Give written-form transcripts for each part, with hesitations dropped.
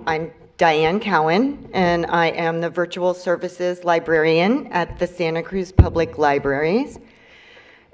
I'm Diane Cowen, and I am the Virtual Services Librarian at the Santa Cruz Public Libraries.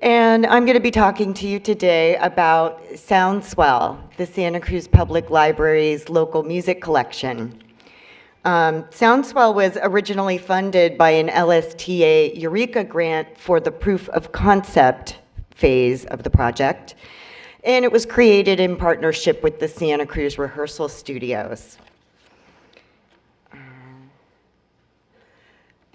And I'm going to be talking to you today about Soundswell, the Santa Cruz Public Library's local music collection. Soundswell was originally funded by an LSTA Eureka grant for the proof of concept phase of the project, and it was created in partnership with the Santa Cruz Rehearsal Studios.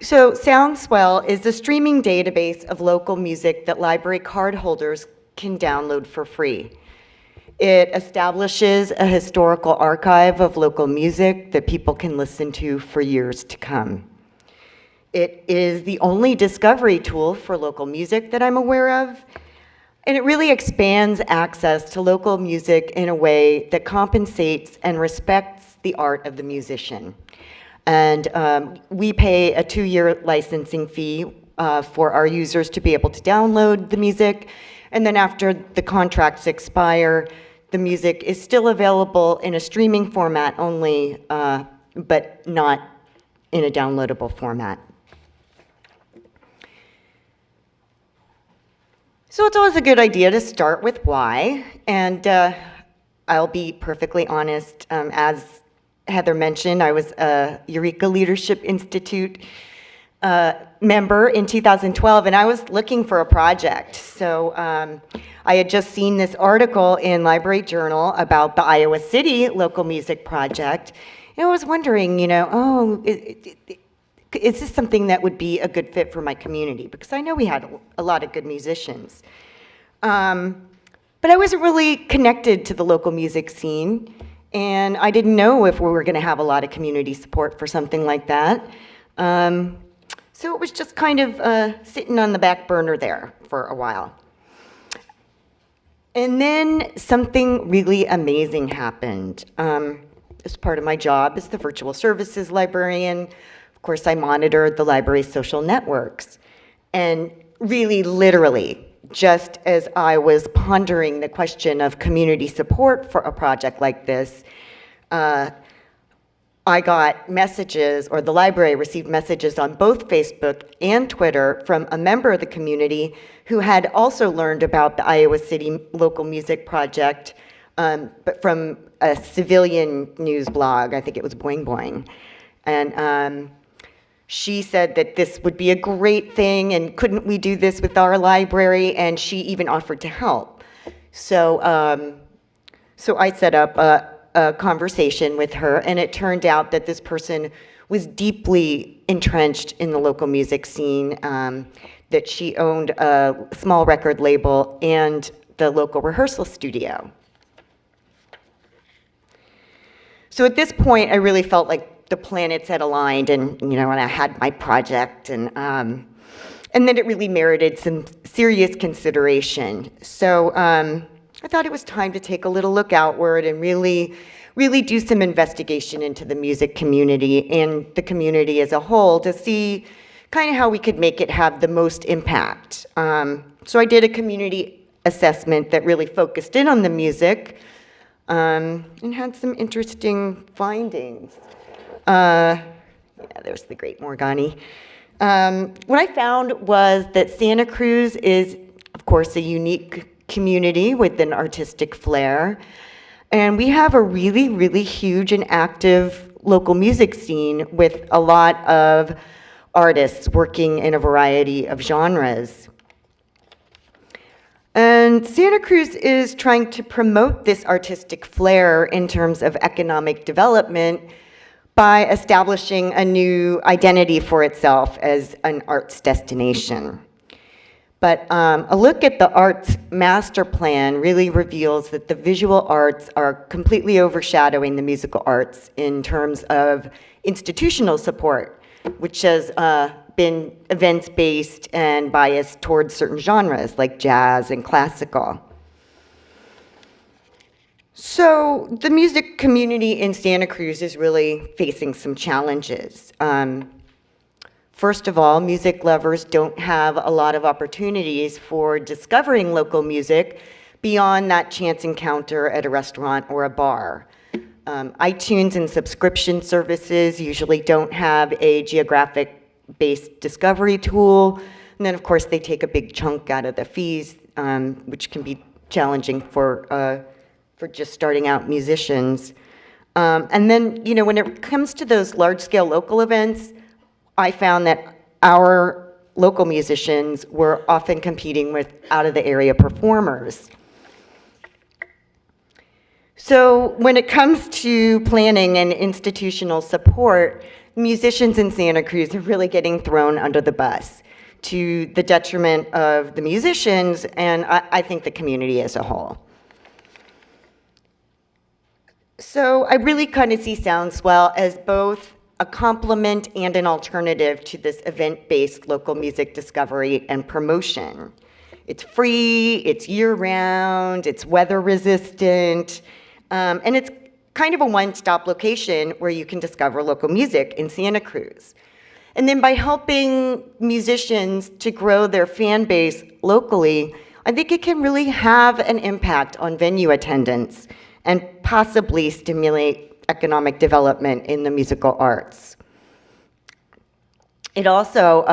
So Soundswell is a streaming database of local music that library card holders can download for free. It establishes a historical archive of local music that people can listen to for years to come. It is the only discovery tool for local music that I'm aware of, and it really expands access to local music in a way that compensates and respects the art of the musician. And we pay a 2-year licensing fee for our users to be able to download the music. And then after the contracts expire, the music is still available in a streaming format only, but not in a downloadable format. So it's always a good idea to start with why. And I'll be perfectly honest, as Heather mentioned, I was a Eureka Leadership Institute member in 2012, and I was looking for a project. So I had just seen this article in Library Journal about the Iowa City Local Music Project, and I was wondering, is this something that would be a good fit for my community? Because I know we had a lot of good musicians. But I wasn't really connected to the local music scene, and I didn't know if we were going to have a lot of community support for something like that. So it was just kind of sitting on the back burner there for a while. And then something really amazing happened. As part of my job as the virtual services librarian, of course, I monitored the library's social networks. And really, literally, just as I was pondering the question of community support for a project like this, I got messages, or the library received messages on both Facebook and Twitter from a member of the community who had also learned about the Iowa City Local Music Project, but from a civilian news blog. I think it was Boing Boing. And she said that this would be a great thing, and couldn't we do this with our library? And she even offered to help. So I set up a conversation with her, and it turned out that this person was deeply entrenched in the local music scene, that she owned a small record label and the local rehearsal studio. So at this point, I really felt like the planets had aligned, and and I had my project, and then it really merited some serious consideration. So I thought it was time to take a little look outward and really do some investigation into the music community and the community as a whole to see kind of how we could make it have the most impact. So I did a community assessment that really focused in on the music, and had some interesting findings. Yeah, there's the great Morgani. What I found was that Santa Cruz is, of course, a unique community with an artistic flair, and we have a really huge and active local music scene with a lot of artists working in a variety of genres. And Santa Cruz is trying to promote this artistic flair in terms of economic development by establishing a new identity for itself as an arts destination. But a look at the arts master plan really reveals that the visual arts are completely overshadowing the musical arts in terms of institutional support, which has been events-based and biased towards certain genres like jazz and classical. So the music community in Santa Cruz is really facing some challenges. First of all, music lovers don't have a lot of opportunities for discovering local music beyond that chance encounter at a restaurant or a bar. iTunes and subscription services usually don't have a geographic-based discovery tool. And then, of course, they take a big chunk out of the fees, which can be challenging for just starting out musicians. And then, you know, when it comes to those large-scale local events, I found that our local musicians were often competing with out-of-the-area performers. So when it comes to planning and institutional support, musicians in Santa Cruz are really getting thrown under the bus to the detriment of the musicians and I think the community as a whole. So I really kind of see Soundswell as both a complement and an alternative to this event-based local music discovery and promotion. It's free, it's year-round, it's weather-resistant, and it's kind of a one-stop location where you can discover local music in Santa Cruz. And then by helping musicians to grow their fan base locally, I think it can really have an impact on venue attendance and possibly stimulate economic development in the musical arts. It also,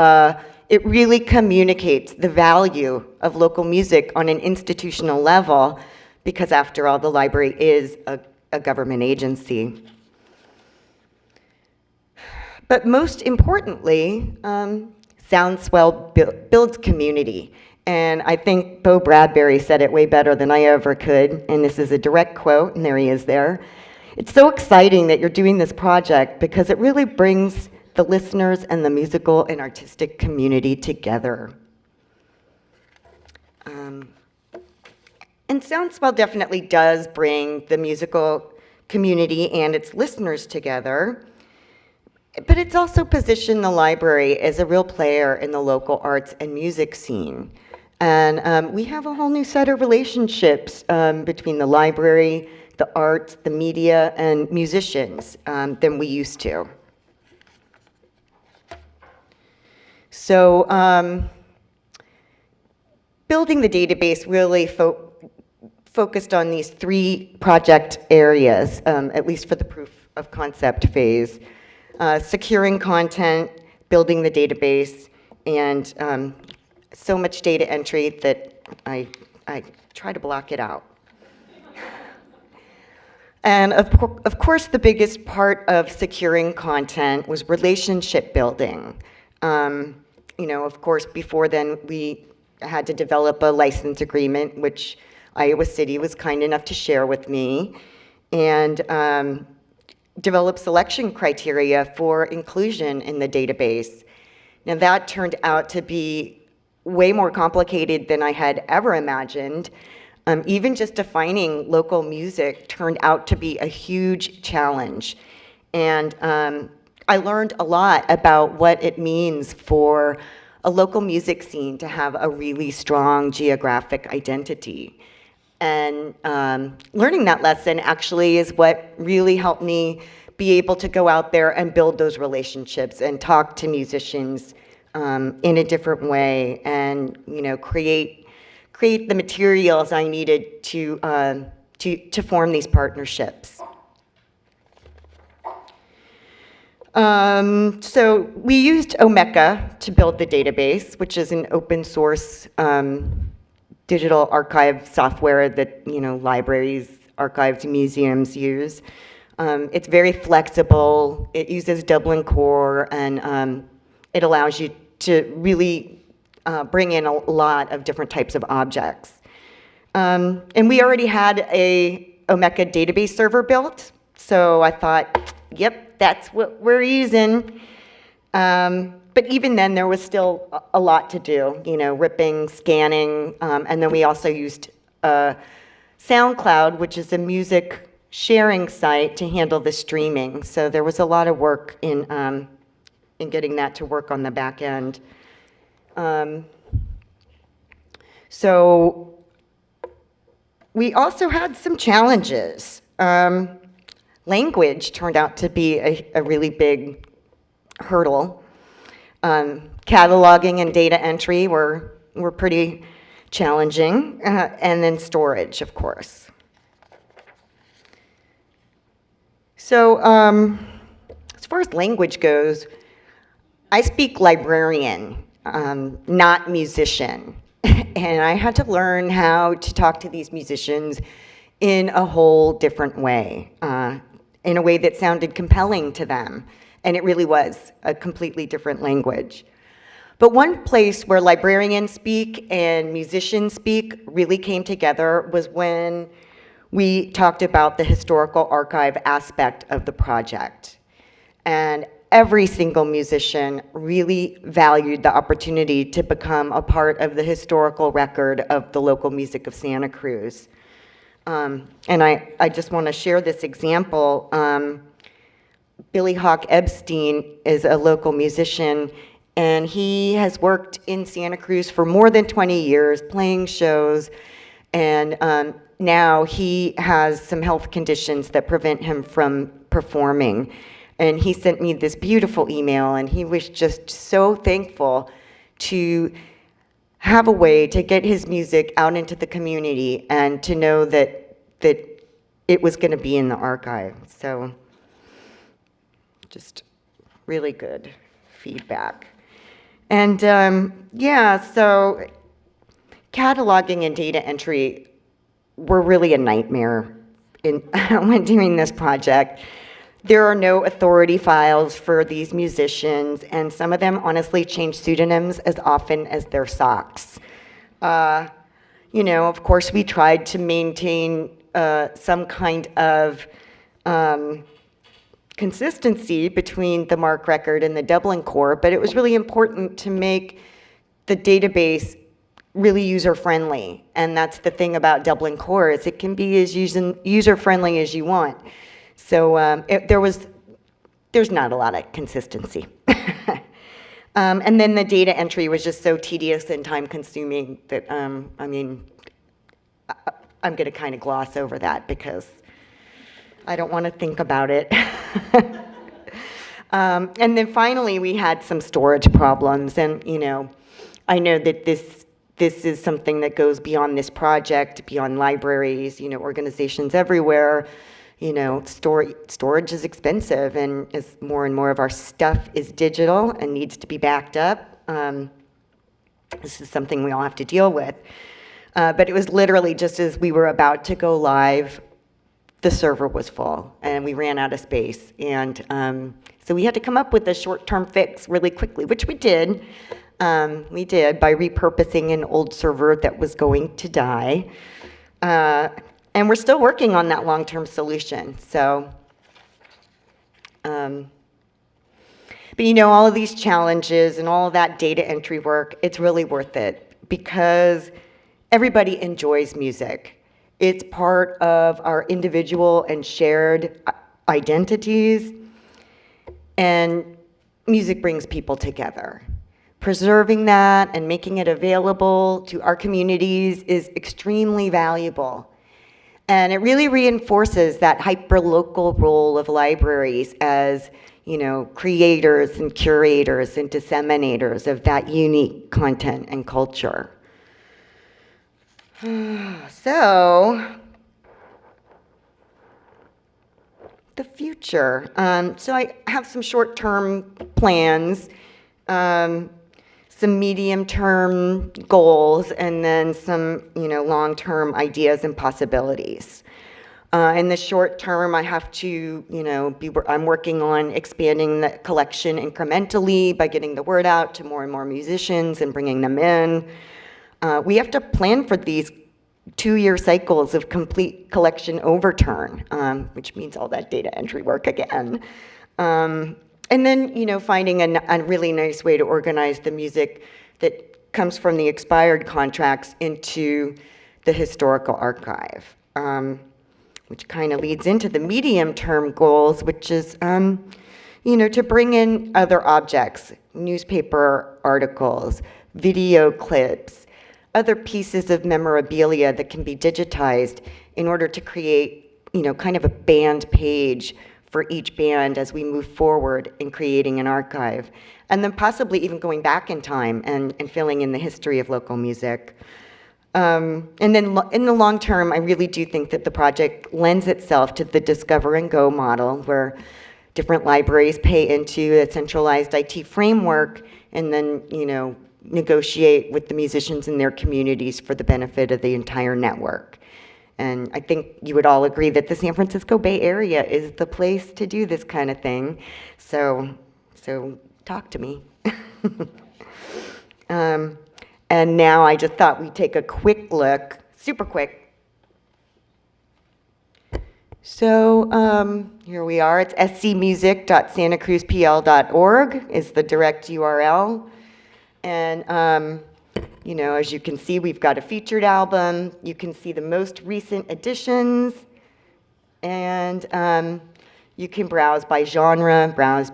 it really communicates the value of local music on an institutional level because after all, the library is a government agency. But most importantly, Soundswell builds community. And I think Bo Bradbury said it way better than I ever could, and this is a direct quote, and there he is there. It's so exciting that you're doing this project because it really brings the listeners and the musical and artistic community together. And Soundswell definitely does bring the musical community and its listeners together, but it's also positioned the library as a real player in the local arts and music scene. And we have a whole new set of relationships between the library, the arts, the media, and musicians than we used to. So building the database really focused on these three project areas, at least for the proof of concept phase. Securing content, building the database, and so much data entry that I try to block it out. And of course, the biggest part of securing content was relationship building. You know, of course, before then, we had to develop a license agreement, which Iowa City was kind enough to share with me, and develop selection criteria for inclusion in the database. Now, that turned out to be way more complicated than I had ever imagined. Even just defining local music turned out to be a huge challenge. And I learned a lot about what it means for a local music scene to have a really strong geographic identity. And learning that lesson actually is what really helped me be able to go out there and build those relationships and talk to musicians in a different way, and you know, create the materials I needed to form these partnerships. So we used Omeka to build the database, which is an open source digital archive software that, you know, libraries, archives, museums use. It's very flexible. It uses Dublin Core, and it allows you to really bring in a lot of different types of objects. And we already had a Omeka database server built, so I thought, yep, that's what we're using. But even then, there was still a lot to do, you know, ripping, scanning, and then we also used SoundCloud, which is a music sharing site, to handle the streaming. So there was a lot of work in getting that to work on the back end. So we also had some challenges. Language turned out to be a really big hurdle. Cataloging and data entry were pretty challenging, and then storage, of course. So as far as language goes, I speak librarian, not musician. And I had to learn how to talk to these musicians in a whole different way, in a way that sounded compelling to them. And it really was a completely different language. But one place where librarians speak and musicians speak really came together was when we talked about the historical archive aspect of the project. And every single musician really valued the opportunity to become a part of the historical record of the local music of Santa Cruz. And I just want to share this example. Billy Hawk Epstein is a local musician, and he has worked in Santa Cruz for more than 20 years, playing shows, and now he has some health conditions that prevent him from performing. And he sent me this beautiful email, and he was just so thankful to have a way to get his music out into the community and to know that it was going to be in the archive. So just really good feedback. And yeah, so cataloging and data entry were really a nightmare when doing this project. There are no authority files for these musicians, and some of them honestly change pseudonyms as often as their socks. You know, of course, we tried to maintain some kind of consistency between the MARC record and the Dublin core, but it was really important to make the database really user-friendly. And that's the thing about Dublin core, is it can be as user-friendly as you want. So there's not a lot of consistency. And then the data entry was just so tedious and time-consuming that, I mean, I'm going to kind of gloss over that because I don't want to think about it. And then finally, we had some storage problems, and you know, I know that this is something that goes beyond this project, beyond libraries, you know, organizations everywhere. You know, storage is expensive, and as more and more of our stuff is digital and needs to be backed up, this is something we all have to deal with. But it was literally just as we were about to go live, the server was full, and we ran out of space. And so we had to come up with a short-term fix really quickly, which we did. We did by repurposing an old server that was going to die. And we're still working on that long-term solution. So, but you know, all of these challenges and all of that data entry work, it's really worth it because everybody enjoys music. It's part of our individual and shared identities, and music brings people together. Preserving that and making it available to our communities is extremely valuable. And it really reinforces that hyper-local role of libraries as, you know, creators and curators and disseminators of that unique content and culture. So, the future. So I have some short-term plans, some medium-term goals, and then some, you know, long-term ideas and possibilities. In the short term, I have to, you know, I'm working on expanding the collection incrementally by getting the word out to more and more musicians and bringing them in. We have to plan for these 2-year cycles of complete collection overturn, which means all that data entry work again. And then, you know, finding a really nice way to organize the music that comes from the expired contracts into the historical archive, which kind of leads into the medium-term goals, which is, you know, to bring in other objects, newspaper articles, video clips, other pieces of memorabilia that can be digitized in order to create, you know, kind of a band page for each band as we move forward in creating an archive. And then possibly even going back in time and filling in the history of local music. And then in the long term, I really do think that the project lends itself to the discover and go model, where different libraries pay into a centralized IT framework and then, negotiate with the musicians in their communities for the benefit of the entire network. And I think you would all agree that the San Francisco Bay Area is the place to do this kind of thing. So talk to me. And now I just thought we'd take a quick look, super quick. So here we are. It's scmusic.santacruzpl.org is the direct URL. And, as you can see, we've got a featured album. You can see the most recent additions. And you can browse by genre, browse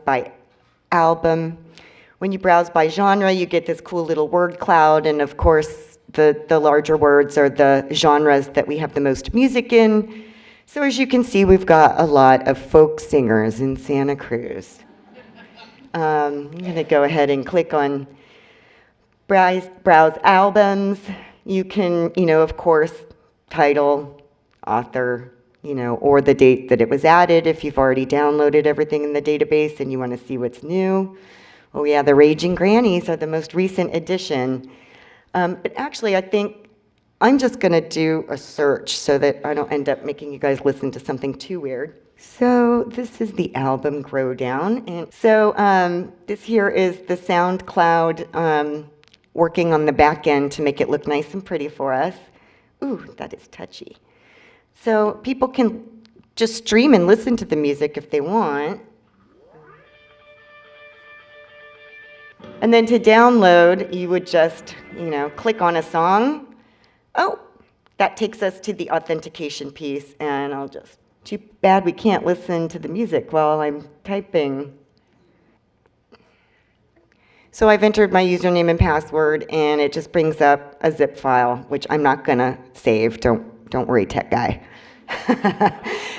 by album. When you browse by genre, you get this cool little word cloud, and of course, the larger words are the genres that we have the most music in. So as you can see, we've got a lot of folk singers in Santa Cruz. I'm going to go ahead and click on browse albums. You can, of course, title, author, or the date that it was added if you've already downloaded everything in the database and you want to see what's new. Oh yeah, the Raging Grannies are the most recent addition. But actually, I think I'm just going to do a search so that I don't end up making you guys listen to something too weird. So this is the album Grow Down. And so this here is the SoundCloud working on the back end to make it look nice and pretty for us. Ooh, that is touchy. So people can just stream and listen to the music if they want. And then to download, you would just, click on a song. Oh, that takes us to the authentication piece, and too bad we can't listen to the music while I'm typing. So I've entered my username and password, and it just brings up a zip file, which I'm not gonna save. Don't worry, tech guy.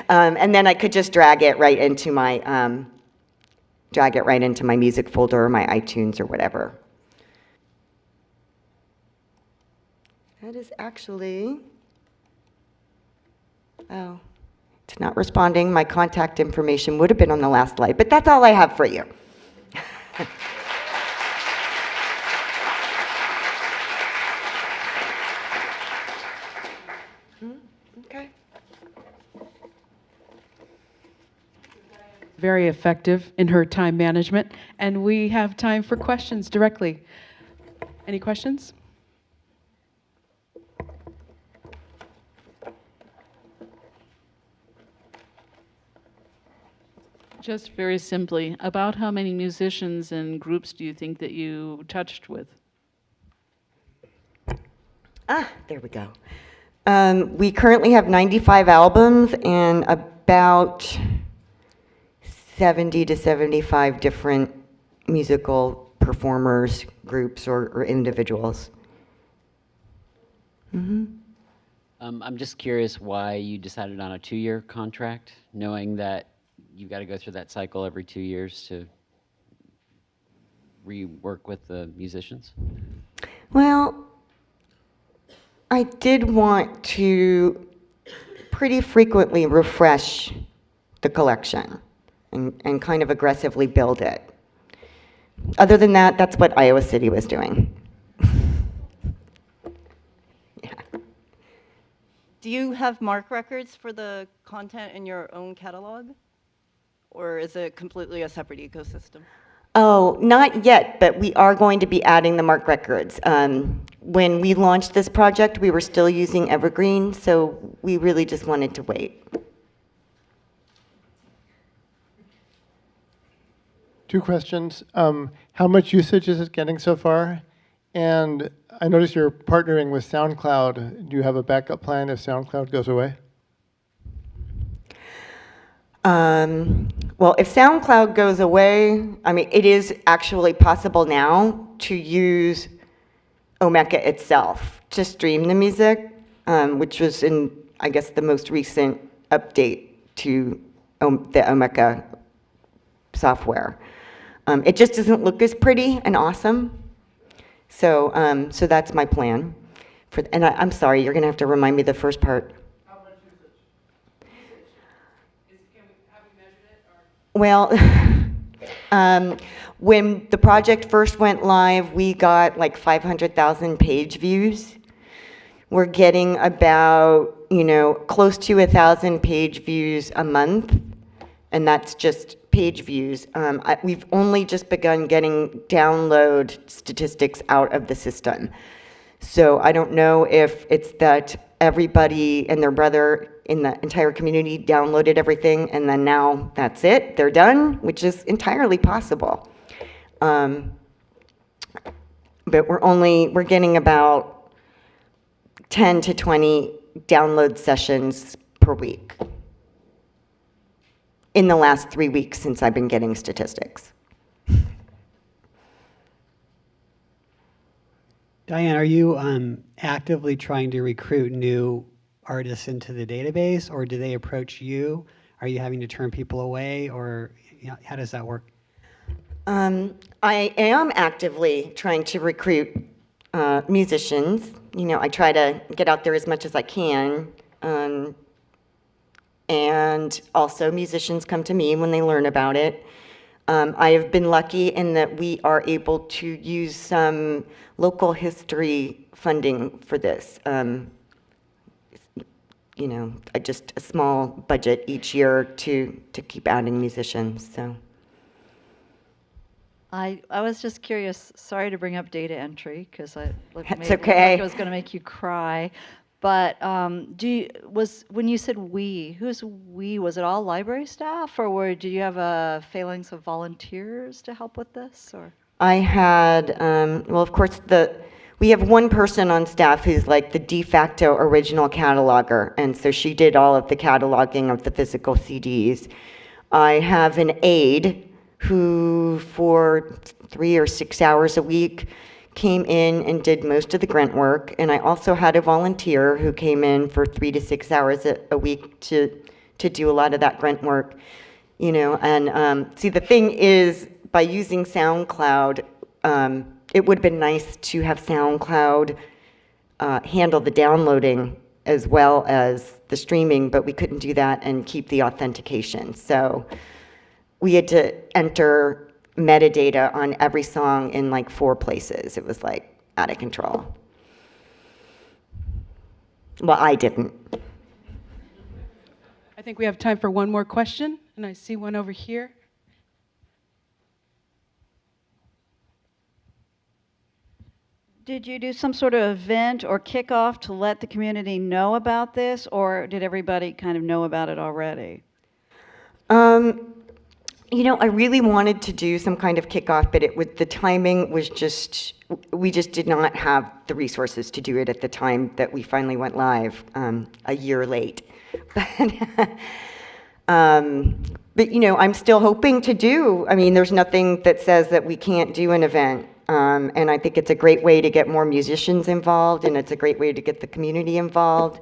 And then I could just drag it right into my music folder or my iTunes or whatever. That is actually, it's not responding. My contact information would have been on the last slide, but that's all I have for you. Okay. Very effective in her time management, and we have time for questions directly. Any questions? Just very simply, about how many musicians and groups do you think that you touched with? There we go. We currently have 95 albums and about 70 to 75 different musical performers, groups, or individuals. Mm-hmm. I'm just curious why you decided on a 2-year contract, knowing that you've got to go through that cycle every 2 years to rework with the musicians? Well, I did want to pretty frequently refresh the collection and kind of aggressively build it. Other than that, that's what Iowa City was doing. Yeah. Do you have MARC records for the content in your own catalog? Or is it completely a separate ecosystem? Oh, not yet, but we are going to be adding the MARC records. When we launched this project, we were still using Evergreen, so we really just wanted to wait. 2 questions. How much usage is it getting so far? And I noticed you're partnering with SoundCloud. Do you have a backup plan if SoundCloud goes away? Well, if SoundCloud goes away, it is actually possible now to use Omeka itself to stream the music, which was in, I guess, the most recent update to the Omeka software. It just doesn't look as pretty and awesome. So that's my plan. and I'm sorry, you're going to have to remind me the first part. Well, when the project first went live, we got like 500,000 page views. We're getting about, close to 1,000 page views a month, and that's just page views. We've only just begun getting download statistics out of the system. So I don't know if it's that everybody and their brother in the entire community downloaded everything and then now that's it, they're done, which is entirely possible. But we're getting about 10 to 20 download sessions per week in the last 3 weeks since I've been getting statistics. Diane, are you actively trying to recruit new artists into the database, or do they approach you? Are you having to turn people away, or how does that work? I am actively trying to recruit musicians. I try to get out there as much as I can. And also musicians come to me when they learn about it. I have been lucky in that we are able to use some local history funding for this. Just a small budget each year to keep adding musicians, so. I was just curious, sorry to bring up data entry, because That's okay. Like it was going to make you cry. But when you said we, who's we? Was it all library staff, or did you have a phalanx of volunteers to help with this? Or I had, well, of course, we have one person on staff who's like the de facto original cataloger, and so she did all of the cataloging of the physical CDs. I have an aide who, for 3 or 6 hours a week, came in and did most of the grunt work, and I also had a volunteer who came in for 3 to 6 hours a week to do a lot of that grunt work, and see, the thing is, by using SoundCloud, it would have been nice to have SoundCloud handle the downloading as well as the streaming, but we couldn't do that and keep the authentication, so we had to enter metadata on every song in like 4 places. It was like out of control. Well, I didn't. I think we have time for one more question, and I see one over here. did you do some sort of event or kickoff to let the community know about this, or did everybody kind of know about it already? You know, I really wanted to do some kind of kickoff, but the timing was just, we just did not have the resources to do it at the time that we finally went live, a year late. But you know, I'm still hoping to do, I mean, there's nothing that says that we can't do an event. And I think it's a great way to get more musicians involved, and it's a great way to get the community involved.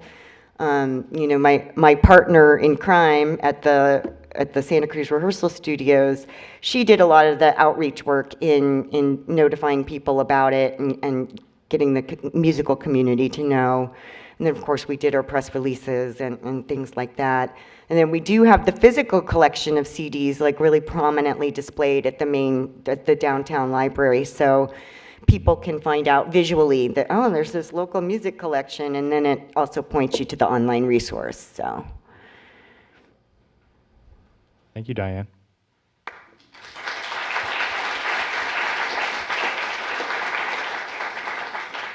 You know, my partner in crime at the Santa Cruz Rehearsal Studios, she did a lot of the outreach work in notifying people about it and getting the musical community to know. And then, of course, we did our press releases and things like that. And then we do have the physical collection of CDs, like really prominently displayed at the downtown library. So people can find out visually that, oh, there's this local music collection, and then it also points you to the online resource, so. Thank you, Diane.